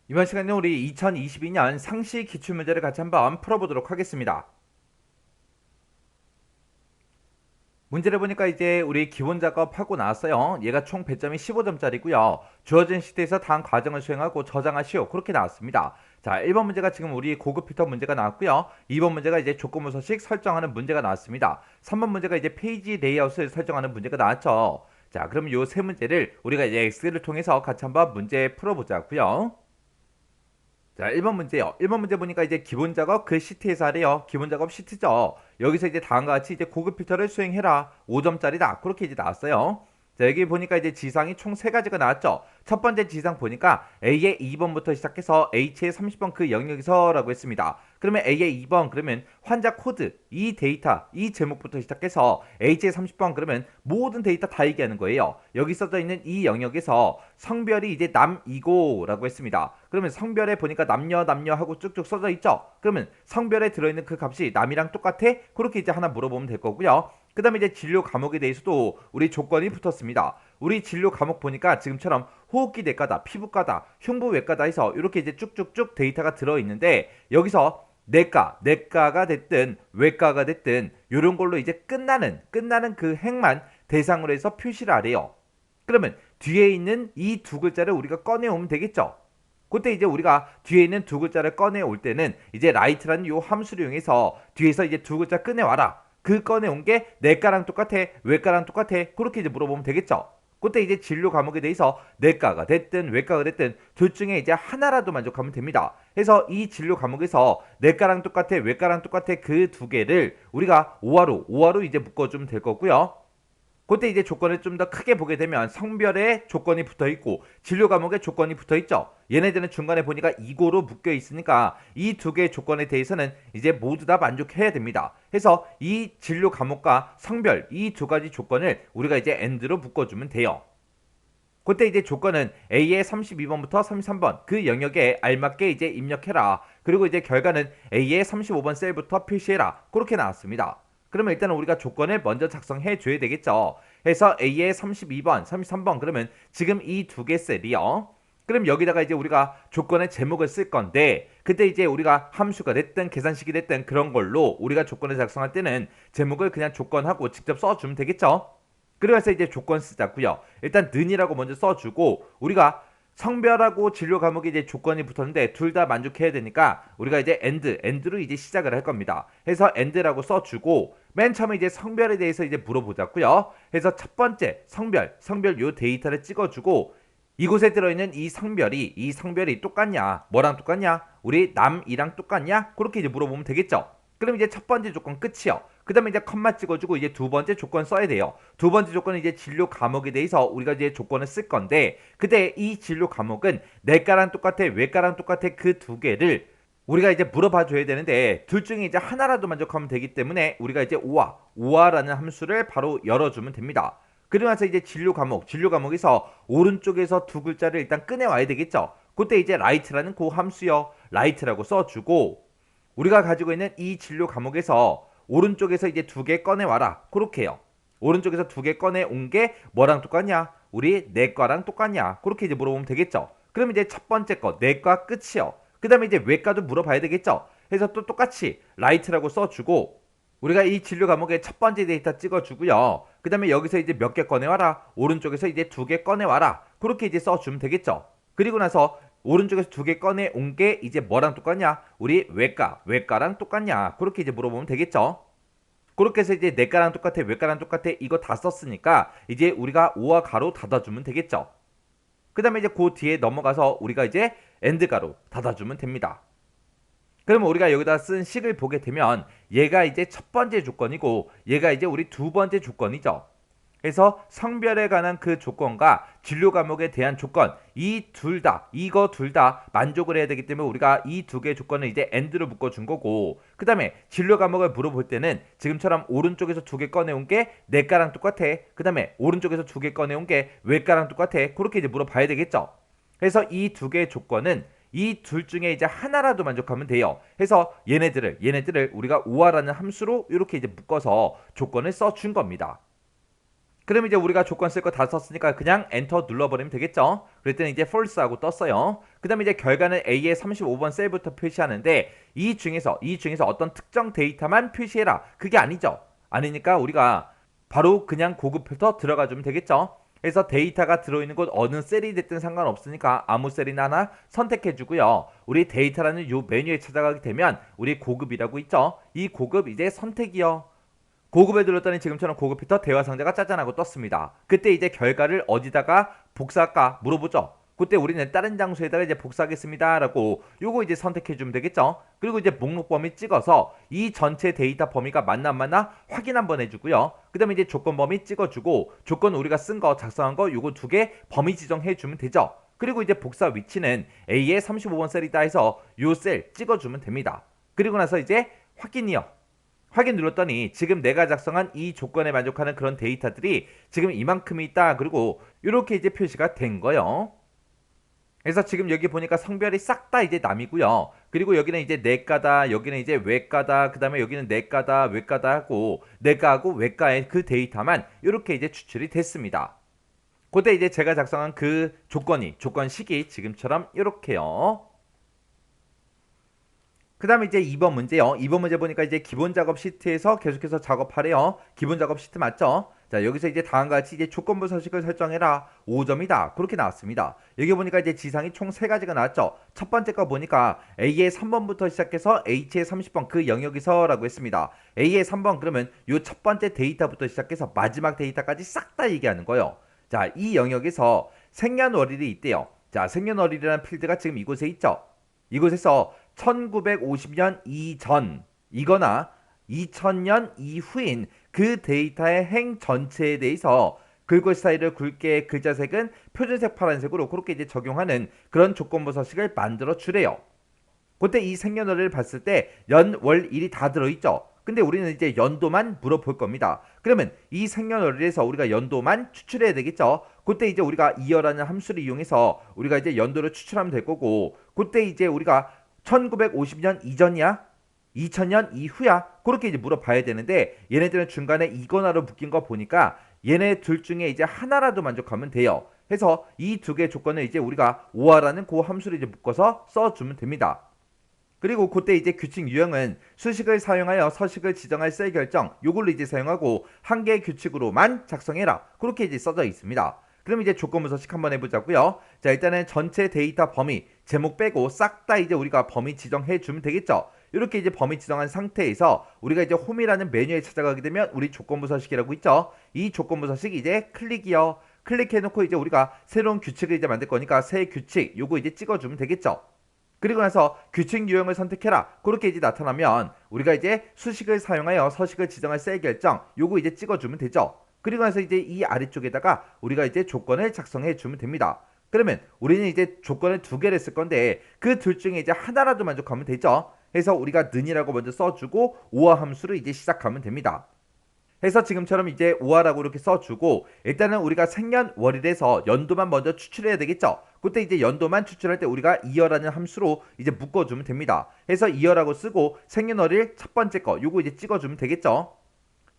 이번 시간에 우리 2022년 상시 기출문제를 같이 한번 풀어보도록 하겠습니다. 문제를 보니까 이제 우리 기본 작업하고 나왔어요. 얘가 총 배점이 15점짜리고요. 주어진 시트에서 다음 과정을 수행하고 저장하시오. 그렇게 나왔습니다. 자, 1번 문제가 지금 우리 고급 필터 문제가 나왔고요. 2번 문제가 이제 조건부 서식 설정하는 문제가 나왔습니다. 3번 문제가 이제 페이지 레이아웃을 설정하는 문제가 나왔죠. 자, 그럼 요 세 문제를 우리가 이제 엑셀을 통해서 같이 한번 문제 풀어보자고요. 자, 1번 문제요. 1번 문제 보니까 이제 기본 작업 그 시트에서 하래요. 기본 작업 시트죠. 여기서 이제 다음과 같이 이제 고급 필터를 수행해라. 5점짜리다. 그렇게 이제 나왔어요. 자, 여기 보니까 이제 지상이 총 3가지가 나왔죠. 첫 번째 지상 보니까 A의 2번부터 시작해서 H의 30번 그 영역에서라고 했습니다. 그러면 A의 2번 그러면 환자 코드, 이 데이터, 이 제목부터 시작해서 H의 30번 그러면 모든 데이터 다 얘기하는 거예요. 여기 써져 있는 이 영역에서 성별이 이제 남이고라고 했습니다. 그러면 성별에 보니까 남녀 하고 쭉쭉 써져 있죠. 그러면 성별에 들어있는 그 값이 남이랑 똑같아? 그렇게 이제 하나 물어보면 될 거고요. 그 다음에 이제 진료 과목에 대해서도 우리 조건이 붙었습니다. 우리 진료 과목 보니까 지금처럼 호흡기 내과다, 피부과다, 흉부외과다 해서 이렇게 이제 쭉쭉쭉 데이터가 들어있는데 여기서 내과가 됐든 외과가 됐든 이런 걸로 이제 끝나는 그 행만 대상으로 해서 표시를 하래요. 그러면 뒤에 있는 이 두 글자를 우리가 꺼내오면 되겠죠. 그때 이제 우리가 뒤에 있는 두 글자를 꺼내올 때는 이제 라이트라는 요 함수를 이용해서 뒤에서 이제 두 글자 꺼내와라. 그 꺼내온 게 내과랑 똑같아, 외과랑 똑같아. 그렇게 이제 물어보면 되겠죠. 그때 이제 진료 과목에 대해서 내과가 됐든 외과가 됐든 둘 중에 이제 하나라도 만족하면 됩니다. 그래서 이 진료 과목에서 내과랑 똑같아, 외과랑 똑같아 그 두 개를 우리가 오화로 이제 묶어주면 될 거고요. 그때 이제 조건을 좀 더 크게 보게 되면 성별에 조건이 붙어 있고 진료 과목에 조건이 붙어 있죠. 얘네들은 중간에 보니까 이고로 묶여 있으니까 이 두 개의 조건에 대해서는 이제 모두 다 만족해야 됩니다. 그래서 이 진료 과목과 성별 이 두 가지 조건을 우리가 이제 AND로 묶어주면 돼요. 그때 이제 조건은 A의 32번부터 33번 그 영역에 알맞게 이제 입력해라. 그리고 이제 결과는 A의 35번 셀부터 표시해라. 그렇게 나왔습니다. 그러면 일단은 우리가 조건을 먼저 작성해 줘야 되겠죠. 해서 A의 32번, 33번 그러면 지금 이 두 개 셀이요. 그럼 여기다가 이제 우리가 조건의 제목을 쓸 건데 그때 이제 우리가 함수가 됐든 계산식이 됐든 그런 걸로 우리가 조건을 작성할 때는 제목을 그냥 조건하고 직접 써주면 되겠죠. 그래서 이제 조건 쓰자고요. 일단 는이라고 먼저 써주고 우리가 성별하고 진료 과목에 이제 조건이 붙었는데 둘 다 만족해야 되니까 우리가 이제 end로 이제 시작을 할 겁니다. 해서 end라고 써주고 맨 처음에 이제 성별에 대해서 이제 물어보자고요. 해서 첫 번째 성별 요 데이터를 찍어주고 이곳에 들어있는 이 성별이 똑같냐? 뭐랑 똑같냐? 우리 남이랑 똑같냐? 그렇게 이제 물어보면 되겠죠. 그럼 이제 첫 번째 조건 끝이요. 그 다음에 이제 컴마 찍어주고 이제 두 번째 조건 써야 돼요. 두 번째 조건은 이제 진료 과목에 대해서 우리가 이제 조건을 쓸 건데 그때 이 진료 과목은 내과랑 똑같아 외과랑 똑같아 그 두 개를 우리가 이제 물어봐 줘야 되는데 둘 중에 이제 하나라도 만족하면 되기 때문에 우리가 이제 오화라는 함수를 바로 열어주면 됩니다. 그러고 나서 이제 진료 과목에서 오른쪽에서 두 글자를 일단 꺼내와야 되겠죠. 그때 이제 라이트라는 그 함수요. 라이트라고 써주고 우리가 가지고 있는 이 진료 과목에서 오른쪽에서 이제 두 개 꺼내와라. 그렇게 해요. 오른쪽에서 두 개 꺼내온 게 뭐랑 똑같냐? 우리 내과랑 똑같냐? 그렇게 이제 물어보면 되겠죠. 그럼 이제 첫 번째 거 내과 끝이요. 그 다음에 이제 외과도 물어봐야 되겠죠. 그래서 또 똑같이 라이트라고 써주고 우리가 이 진료 과목의 첫 번째 데이터 찍어주고요. 그 다음에 여기서 이제 몇 개 꺼내와라. 오른쪽에서 이제 두 개 꺼내와라. 그렇게 이제 써주면 되겠죠. 그리고 나서 오른쪽에서 두 개 꺼내온 게 이제 뭐랑 똑같냐? 우리 외과랑 똑같냐? 그렇게 이제 물어보면 되겠죠. 그렇게 해서 이제 내과랑 똑같아, 외과랑 똑같아 이거 다 썼으니까 이제 우리가 오와 가로 닫아주면 되겠죠. 그 다음에 이제 그 뒤에 넘어가서 우리가 이제 엔드 가로 닫아주면 됩니다. 그러면 우리가 여기다 쓴 식을 보게 되면 얘가 이제 첫 번째 조건이고 얘가 이제 우리 두 번째 조건이죠. 그래서 성별에 관한 그 조건과 진료 과목에 대한 조건 이거 둘 다 만족을 해야 되기 때문에 우리가 이 두 개의 조건을 이제 AND로 묶어준 거고 그 다음에 진료 과목을 물어볼 때는 지금처럼 오른쪽에서 두 개 꺼내온 게 내과랑 똑같아. 그 다음에 오른쪽에서 두 개 꺼내온 게 외과랑 똑같아. 그렇게 이제 물어봐야 되겠죠. 그래서 이 두 개의 조건은 이 둘 중에 이제 하나라도 만족하면 돼요. 그래서 얘네들을 우리가 우화라는 함수로 이렇게 이제 묶어서 조건을 써준 겁니다. 그럼 이제 우리가 조건 쓸 거 다 썼으니까 그냥 엔터 눌러버리면 되겠죠. 그랬더니 이제 false 하고 떴어요. 그 다음에 이제 결과는 A의 35번 셀부터 표시하는데 이 중에서 어떤 특정 데이터만 표시해라. 그게 아니죠. 아니니까 우리가 바로 그냥 고급 필터 들어가 주면 되겠죠. 그래서 데이터가 들어있는 곳 어느 셀이 됐든 상관없으니까 아무 셀이나 하나 선택해 주고요. 우리 데이터라는 요 메뉴에 찾아가게 되면 우리 고급이라고 있죠. 이 고급 이제 선택이요. 고급에 눌렀더니 지금처럼 고급 필터 대화 상자가 짜잔하고 떴습니다. 그때 이제 결과를 어디다가 복사할까 물어보죠. 그때 우리는 다른 장소에다가 이제 복사하겠습니다 라고 요거 이제 선택해 주면 되겠죠. 그리고 이제 목록 범위 찍어서 이 전체 데이터 범위가 맞나 안 맞나 확인 한번 해주고요. 그 다음에 이제 조건 범위 찍어주고 조건 우리가 쓴 거 작성한 거 요거 두 개 범위 지정해 주면 되죠. 그리고 이제 복사 위치는 A의 35번 셀이다 해서 요 셀 찍어주면 됩니다. 그리고 나서 이제 확인이요. 확인 눌렀더니 지금 내가 작성한 이 조건에 만족하는 그런 데이터들이 지금 이만큼이 있다. 그리고 이렇게 이제 표시가 된 거예요. 그래서 지금 여기 보니까 성별이 싹 다 이제 남이고요. 그리고 여기는 이제 내과다, 여기는 이제 외과다, 그 다음에 여기는 내과다, 외과다 하고 내과하고 외과의 그 데이터만 이렇게 이제 추출이 됐습니다. 그때 이제 제가 작성한 그 조건식이 지금처럼 이렇게요. 그 다음에 이제 2번 문제요. 2번 문제 보니까 이제 기본 작업 시트에서 계속해서 작업하래요. 기본 작업 시트 맞죠? 자, 여기서 이제 다음과 같이 이제 조건부 서식을 설정해라. 5점이다. 그렇게 나왔습니다. 여기 보니까 이제 지상이 총 3가지가 나왔죠. 첫 번째 거 보니까 A의 3번부터 시작해서 H의 30번 그 영역에서라고 했습니다. A의 3번 그러면 요 첫 번째 데이터부터 시작해서 마지막 데이터까지 싹 다 얘기하는 거예요. 자, 이 영역에서 생년월일이 있대요. 자, 생년월일이라는 필드가 지금 이곳에 있죠. 이곳에서 1950년 이전이거나 2000년 이후인 그 데이터의 행 전체에 대해서 글꼴 스타일을 굵게 글자색은 표준색 파란색으로 그렇게 이제 적용하는 그런 조건부 서식을 만들어 주래요. 그때 이 생년월일을 봤을 때 연, 월, 일이 다 들어있죠. 근데 우리는 이제 연도만 물어볼 겁니다. 그러면 이 생년월일에서 우리가 연도만 추출해야 되겠죠. 그때 이제 우리가 이어라는 함수를 이용해서 우리가 이제 연도를 추출하면 될 거고, 그때 이제 우리가 1950년 이전이야? 2000년 이후야? 그렇게 이제 물어봐야 되는데 얘네들은 중간에 이거나로 묶인 거 보니까 얘네 둘 중에 이제 하나라도 만족하면 돼요. 해서 이 두 개의 조건을 이제 우리가 오하라는 그 함수를 이제 묶어서 써주면 됩니다. 그리고 그때 이제 규칙 유형은 수식을 사용하여 서식을 지정할 셀 결정 요걸로 이제 사용하고 한 개의 규칙으로만 작성해라. 그렇게 이제 써져 있습니다. 그럼 이제 조건부 서식 한번 해보자고요. 자, 일단은 전체 데이터 범위 제목 빼고 싹 다 이제 우리가 범위 지정해 주면 되겠죠. 이렇게 이제 범위 지정한 상태에서 우리가 이제 홈이라는 메뉴에 찾아가게 되면 우리 조건부 서식이라고 있죠. 이 조건부 서식 이제 클릭이요. 클릭해놓고 이제 우리가 새로운 규칙을 이제 만들 거니까 새 규칙 요거 이제 찍어주면 되겠죠. 그리고 나서 규칙 유형을 선택해라. 그렇게 이제 나타나면 우리가 이제 수식을 사용하여 서식을 지정할 셀 결정 요거 이제 찍어주면 되죠. 그리고 나서 이제 이 아래쪽에다가 우리가 이제 조건을 작성해 주면 됩니다. 그러면 우리는 이제 조건을 두 개를 쓸 건데 그 둘 중에 이제 하나라도 만족하면 되죠. 해서 우리가 는이라고 먼저 써주고 오화 함수를 이제 시작하면 됩니다. 해서 지금처럼 이제 오화라고 이렇게 써주고 일단은 우리가 생년월일에서 연도만 먼저 추출해야 되겠죠. 그때 이제 연도만 추출할 때 우리가 이어라는 함수로 이제 묶어주면 됩니다. 해서 이어라고 쓰고 생년월일 첫 번째 거 요거 이제 찍어주면 되겠죠.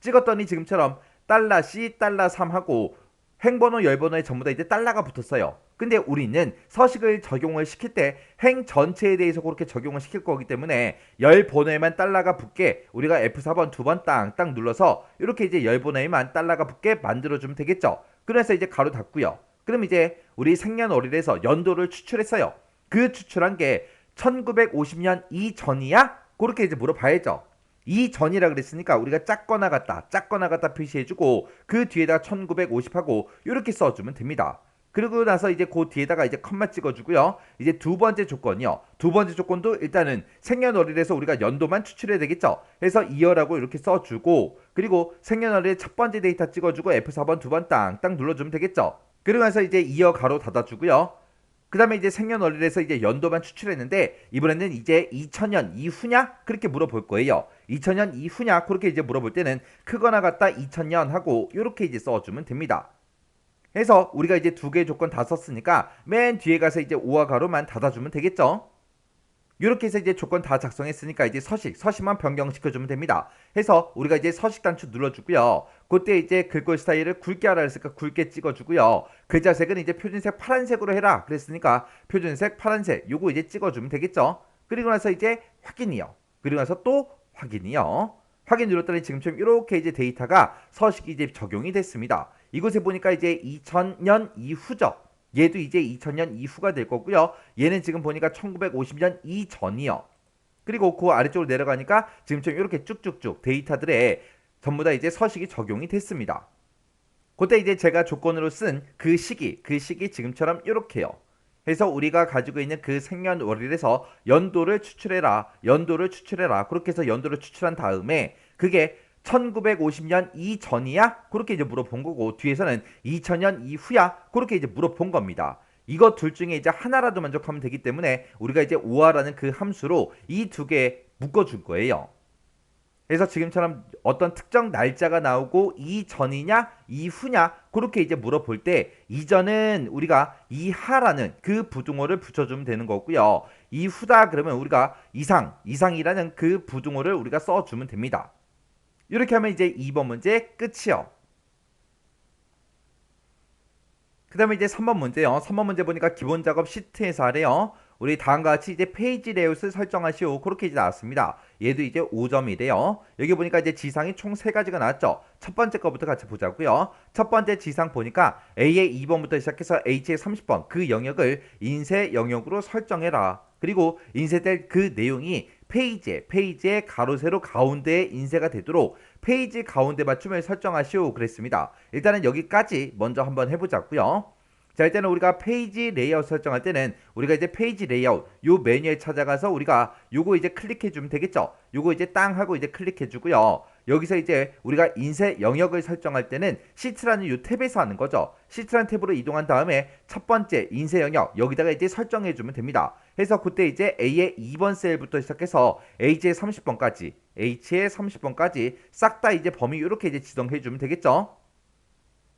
찍었더니 지금처럼 $C, $3 하고 행번호, 열번호에 전부 다 이제 달러가 붙었어요. 근데 우리는 서식을 적용을 시킬 때 행 전체에 대해서 그렇게 적용을 시킬 거기 때문에 열 번호에만 달러가 붙게 우리가 F4번 두 번 땅땅 눌러서 이렇게 이제 열 번호에만 달러가 붙게 만들어주면 되겠죠. 그래서 이제 가로 닫고요. 그럼 이제 우리 생년월일에서 연도를 추출했어요. 그 추출한 게 1950년 이전이야? 그렇게 이제 물어봐야죠. 이전이라 그랬으니까 우리가 작거나 같다 표시해주고 그 뒤에다가 1950하고 이렇게 써주면 됩니다. 그리고 나서 이제 그 뒤에다가 이제 컴마 찍어주고요. 이제 두 번째 조건이요. 두 번째 조건도 일단은 생년월일에서 우리가 연도만 추출해야 되겠죠. 그래서 이어라고 이렇게 써주고 그리고 생년월일 첫 번째 데이터 찍어주고 F4번 두 번 땅땅 눌러주면 되겠죠. 그리고 나서 이제 이어 가로 닫아주고요. 그 다음에 이제 생년월일에서 이제 연도만 추출했는데 이번에는 이제 2000년 이후냐? 그렇게 물어볼 거예요. 2000년 이후냐? 그렇게 이제 물어볼 때는 크거나 같다 2000년 하고 이렇게 이제 써주면 됩니다. 해서 우리가 이제 두 개의 조건 다 썼으니까 맨 뒤에 가서 이제 오와 가로만 닫아주면 되겠죠. 이렇게 해서 이제 조건 다 작성했으니까 이제 서식만 변경시켜주면 됩니다. 해서 우리가 이제 서식 단추 눌러주고요. 그때 이제 글꼴 스타일을 굵게 하라 했으니까 굵게 찍어주고요. 글자색은 이제 표준색 파란색으로 해라 그랬으니까 표준색 파란색 요거 이제 찍어주면 되겠죠. 그리고 나서 이제 확인이요. 그리고 나서 또 확인이요. 확인 눌렀더니 지금처럼 이렇게 이제 데이터가 서식이 이제 적용이 됐습니다. 이곳에 보니까 이제 2000년 이후죠. 얘도 이제 2000년 이후가 될 거고요. 얘는 지금 보니까 1950년 이전이요. 그리고 그 아래쪽으로 내려가니까 지금처럼 이렇게 쭉쭉쭉 데이터들에 전부 다 이제 서식이 적용이 됐습니다. 그때 이제 제가 조건으로 쓴 그 시기 지금처럼 이렇게요. 해서 우리가 가지고 있는 그 생년월일에서 연도를 추출해라. 그렇게 해서 연도를 추출한 다음에 그게 1950년 이전이야? 그렇게 이제 물어본 거고 뒤에서는 2000년 이후야? 그렇게 이제 물어본 겁니다. 이거 둘 중에 이제 하나라도 만족하면 되기 때문에 우리가 이제 오아라는 그 함수로 이 두 개 묶어줄 거예요. 그래서 지금처럼 어떤 특정 날짜가 나오고 이전이냐 이후냐 그렇게 이제 물어볼 때 이전은 우리가 이하라는 그 부등호를 붙여주면 되는 거고요. 이후다 그러면 우리가 이상이라는 그 부등호를 우리가 써주면 됩니다. 이렇게 하면 이제 2번 문제 끝이요. 그 다음에 이제 3번 문제요. 3번 문제 보니까 기본 작업 시트에서 하래요. 우리 다음과 같이 이제 페이지 레이아웃을 설정하시오. 그렇게 이제 나왔습니다. 얘도 이제 5점이래요. 여기 보니까 이제 지상이 총 3가지가 나왔죠. 첫 번째 거부터 같이 보자고요. 첫 번째 지상 보니까 A의 2번부터 시작해서 H의 30번 그 영역을 인쇄 영역으로 설정해라. 그리고 인쇄될 그 내용이 페이지의 가로 세로 가운데에 인쇄가 되도록 페이지 가운데 맞춤을 설정하시오 그랬습니다. 일단은 여기까지 먼저 한번 해보자고요. 자, 일단은 우리가 페이지 레이아웃 설정할 때는 우리가 이제 페이지 레이아웃 요 메뉴에 찾아가서 우리가 요거 이제 클릭해 주면 되겠죠. 요거 이제 땅 하고 이제 클릭해 주고요. 여기서 이제 우리가 인쇄 영역을 설정할 때는 시트라는 요 탭에서 하는 거죠. 시트라는 탭으로 이동한 다음에 첫 번째 인쇄 영역 여기다가 이제 설정해 주면 됩니다. 해서 그때 이제 A의 2번 셀부터 시작해서 H의 30번까지 싹 다 이제 범위 이렇게 이제 지정해 주면 되겠죠.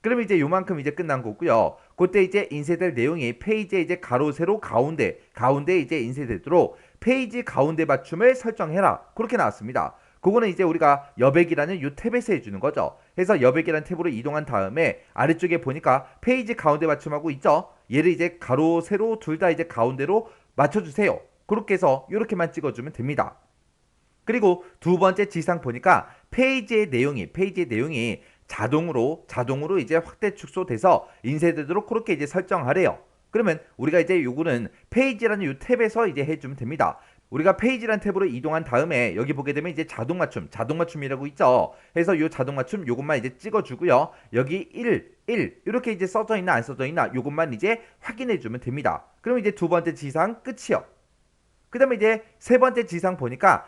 그러면 이제 요만큼 이제 끝난 거고요. 그때 이제 인쇄될 내용이 페이지에 이제 가로 세로 가운데 이제 인쇄되도록 페이지 가운데 맞춤을 설정해라. 그렇게 나왔습니다. 그거는 이제 우리가 여백이라는 요 탭에서 해주는 거죠. 그래서 여백이라는 탭으로 이동한 다음에 아래쪽에 보니까 페이지 가운데 맞춤하고 있죠. 얘를 이제 가로 세로 둘 다 이제 가운데로 맞춰주세요. 그렇게 해서 이렇게만 찍어주면 됩니다. 그리고 두 번째 지상 보니까 페이지의 내용이 자동으로 이제 확대 축소돼서 인쇄되도록 그렇게 이제 설정하래요. 그러면 우리가 이제 요거는 페이지라는 요 탭에서 이제 해주면 됩니다. 우리가 페이지라는 탭으로 이동한 다음에 여기 보게 되면 이제 자동 맞춤이라고 있죠. 그래서 요 자동 맞춤 요것만 이제 찍어주고요. 여기 1 이렇게 이제 써져 있나 안 써져 있나 요것만 이제 확인해 주면 됩니다. 그럼 이제 두 번째 지상 끝이요. 그 다음에 이제 세 번째 지상 보니까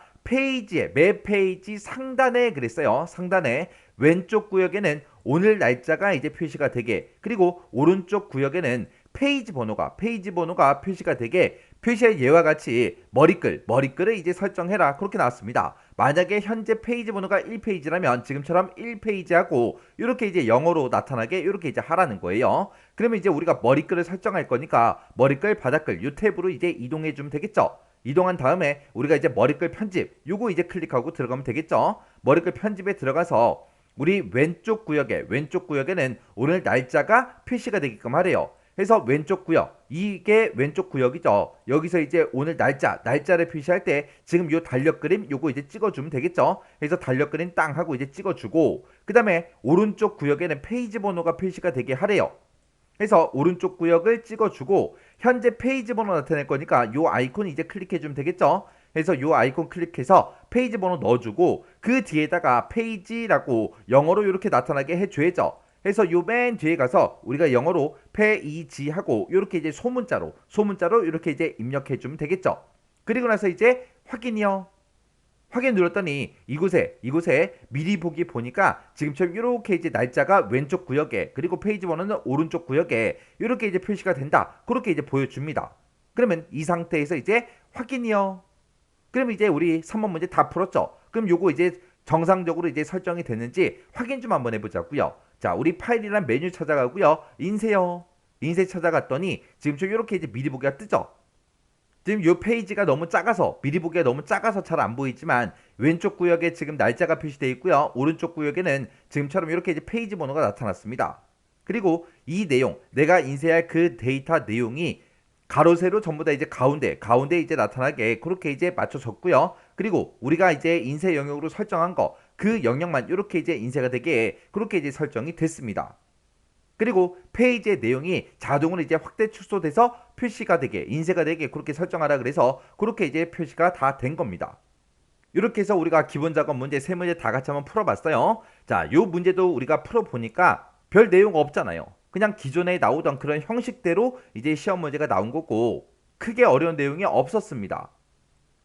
매 페이지 상단에 그랬어요. 상단에 왼쪽 구역에는 오늘 날짜가 이제 표시가 되게 그리고 오른쪽 구역에는 페이지 번호가 표시가 되게 표시의 예와 같이 머리글을 이제 설정해라 그렇게 나왔습니다. 만약에 현재 페이지 번호가 1페이지라면 지금처럼 1페이지하고 이렇게 이제 영어로 나타나게 이렇게 이제 하라는 거예요. 그러면 이제 우리가 머리글을 설정할 거니까 머리글 바닥글 이 탭으로 이제 이동해 주면 되겠죠. 이동한 다음에 우리가 이제 머리글 편집 요거 이제 클릭하고 들어가면 되겠죠. 머리글 편집에 들어가서 우리 왼쪽 구역에는 오늘 날짜가 표시가 되게끔 하래요. 그래서 이게 왼쪽 구역이죠. 여기서 이제 오늘 날짜를 표시할 때 지금 요 달력 그림 요거 이제 찍어주면 되겠죠. 그래서 달력 그림 땅 하고 이제 찍어주고 그 다음에 오른쪽 구역에는 페이지 번호가 표시가 되게 하래요. 그래서 오른쪽 구역을 찍어주고 현재 페이지 번호 나타낼 거니까 요 아이콘 이제 클릭해주면 되겠죠. 그래서 요 아이콘 클릭해서 페이지 번호 넣어주고 그 뒤에다가 페이지라고 영어로 이렇게 나타나게 해줘야죠. 그래서 요 맨 뒤에 가서 우리가 영어로 페이지 하고 이렇게 이제 소문자로 이렇게 이제 입력해주면 되겠죠. 그리고 나서 이제 확인이요. 확인 눌렀더니 이곳에 미리 보기 보니까 지금처럼 이렇게 이제 날짜가 왼쪽 구역에 그리고 페이지 번호는 오른쪽 구역에 이렇게 이제 표시가 된다. 그렇게 이제 보여줍니다. 그러면 이 상태에서 이제 확인이요. 그럼 이제 우리 3번 문제 다 풀었죠. 그럼 요거 이제 정상적으로 이제 설정이 됐는지 확인 좀 한번 해보자고요. 자, 우리 파일이란 메뉴 찾아가고요. 인쇄 찾아갔더니 지금처럼 이렇게 이제 미리 보기가 뜨죠. 지금 이 페이지가 너무 작아서 미리 보기가 너무 작아서 잘 안 보이지만 왼쪽 구역에 지금 날짜가 표시되어 있고요. 오른쪽 구역에는 지금처럼 이렇게 이제 페이지 번호가 나타났습니다. 그리고 이 내용, 내가 인쇄할 그 데이터 내용이 가로 세로 전부 다 이제 가운데 이제 나타나게 그렇게 이제 맞춰 졌고요. 그리고 우리가 이제 인쇄 영역으로 설정한 거 그 영역만 이렇게 이제 인쇄가 되게 그렇게 이제 설정이 됐습니다. 그리고 페이지의 내용이 자동으로 이제 확대 축소돼서 표시가 되게 인쇄가 되게 그렇게 설정하라 그래서 그렇게 이제 표시가 다 된 겁니다. 이렇게 해서 우리가 기본 작업 문제 세 문제 다 같이 한번 풀어봤어요. 자, 요 문제도 우리가 풀어보니까 별 내용 없잖아요. 그냥 기존에 나오던 그런 형식대로 이제 시험 문제가 나온 거고 크게 어려운 내용이 없었습니다.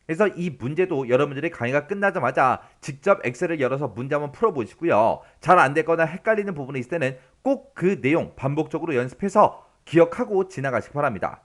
그래서 이 문제도 여러분들이 강의가 끝나자마자 직접 엑셀을 열어서 문제 한번 풀어보시고요. 잘 안 되거나 헷갈리는 부분이 있을 때는 꼭 그 내용 반복적으로 연습해서 기억하고 지나가시기 바랍니다.